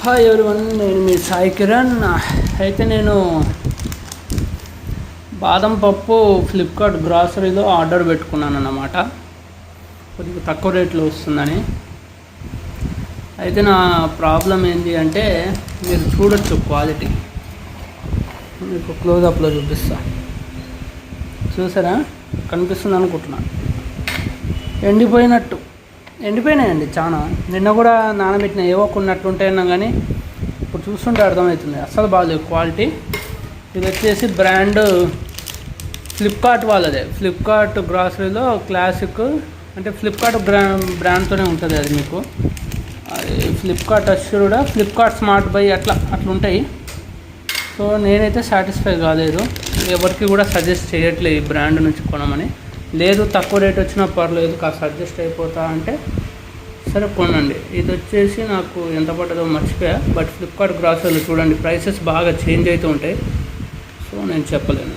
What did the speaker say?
Hi everyone, నేను మీ సాయి కిరణ్. అయితే నేను బాదం పప్పు ఫ్లిప్కార్ట్ గ్రాసరీలో ఆర్డర్ పెట్టుకున్నాను అన్నమాట. కొద్దిగా తక్కువ రేట్లో వస్తుందని. అయితే నా ప్రాబ్లం ఏంటి అంటే, మీరు చూడొచ్చు క్వాలిటీ, మీకు క్లోజప్లో చూపిస్తా. చూసారా, కనిపిస్తుంది అనుకుంటున్నాను. ఎండిపోయినాయండి చాలా. నిన్న కూడా నానబెట్టిన ఏవో కొన్నట్లుంటాయన్నా కానీ ఇప్పుడు చూస్తుంటే అర్థమవుతుంది అస్సలు బాగాలేదు క్వాలిటీ. ఇది వచ్చేసి బ్రాండ్ ఫ్లిప్కార్ట్ వాళ్ళదే. ఫ్లిప్కార్ట్ గ్రాసరీలో క్లాసిక్ అంటే ఫ్లిప్కార్ట్ బ్రాండ్తోనే ఉంటుంది అది. మీకు అది Flipkart assured, Flipkart smart by అట్లా ఉంటాయి. సో నేనైతే సాటిస్ఫై కాలేదు, ఎవరికి కూడా సజెస్ట్ చేయట్లేదు ఈ బ్రాండ్ నుంచి కొనమని. లేదు తక్కువ రేట్ వచ్చినా పర్లేదు, కాస్త అడ్జస్ట్ అయిపోతా అంటే సరే కొనండి. ఇది వచ్చేసి నాకు ఎంత పడ్డదో మర్చిపోయా, బట్ ఫ్లిప్కార్ట్ గ్రాసరీలో చూడండి ప్రైసెస్ బాగా చేంజ్ అవుతూ ఉంటాయి. సో నేను చెప్పలేను.